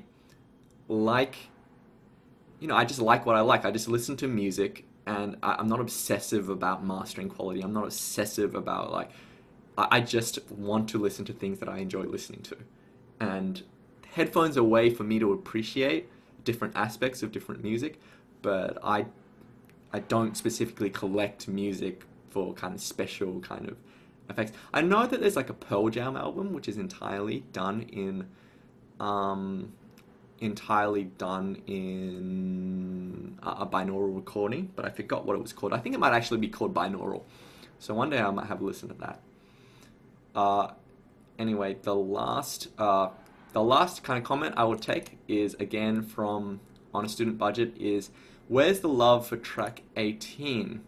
just like what I like. I just listen to music, and I'm not obsessive about mastering quality. I'm not obsessive about I just want to listen to things that I enjoy listening to. And headphones are a way for me to appreciate different aspects of different music, but I don't specifically collect music for kind of special kind of effects. I know that there's like a Pearl Jam album which is entirely done in a binaural recording, but I forgot what it was called. I think it might actually be called binaural. So one day I might have a listen to that. Anyway, the last kind of comment I would take is, again, from On a Student Budget, is where's the love for track 18?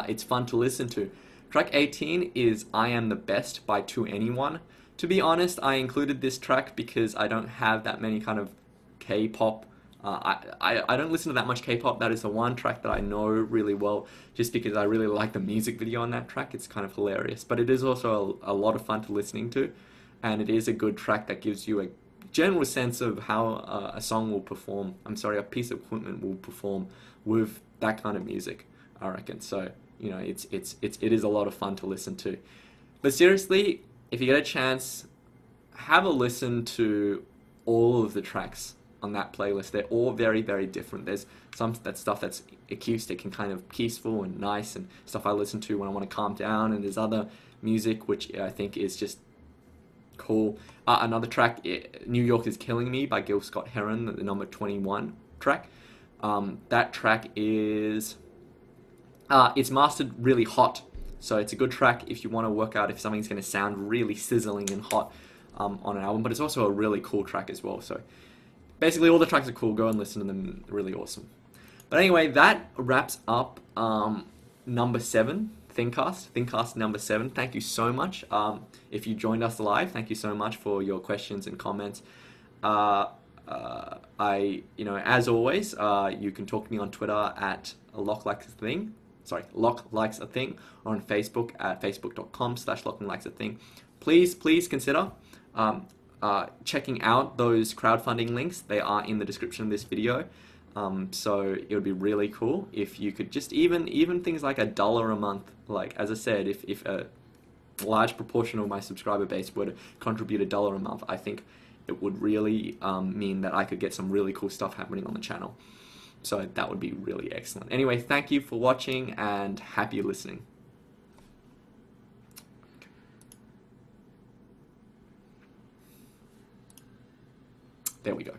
It's fun to listen to. Track 18 is I Am the Best by To Anyone. To be honest, I included this track because I don't have that many kind of K-pop. I don't listen to that much K-pop. That is the one track that I know really well, just because I really like the music video on that track. It's kind of hilarious. But it is also a lot of fun to listening to, and it is a good track that gives you a general sense of how a song will perform. A piece of equipment will perform with that kind of music, I reckon. So, it is a lot of fun to listen to. But seriously, if you get a chance, have a listen to all of the tracks on that playlist. They're all very, very different. There's stuff that's acoustic and kind of peaceful and nice, and stuff I listen to when I want to calm down, and there's other music which I think is just cool. Another track, New York Is Killing Me by Gil Scott-Heron, the number 21 track. That track is... it's mastered really hot. So it's a good track if you want to work out if something's going to sound really sizzling and hot on an album. But it's also a really cool track as well. So basically all the tracks are cool. Go and listen to them. They're really awesome. But anyway, that wraps up number 7, Thingcast number 7. Thank you so much. If you joined us live, thank you so much for your questions and comments. As always, you can talk to me on Twitter at LockLikesAThing. Lock Likes a Thing, or on Facebook at facebook.com/LockLikesAThing. Please consider checking out those crowdfunding links. They are in the description of this video. So it would be really cool if you could just even things like $1 a month. Like, as I said, if a large proportion of my subscriber base were to contribute $1 a month, I think it would really mean that I could get some really cool stuff happening on the channel. So that would be really excellent. Anyway, thank you for watching and happy listening. There we go.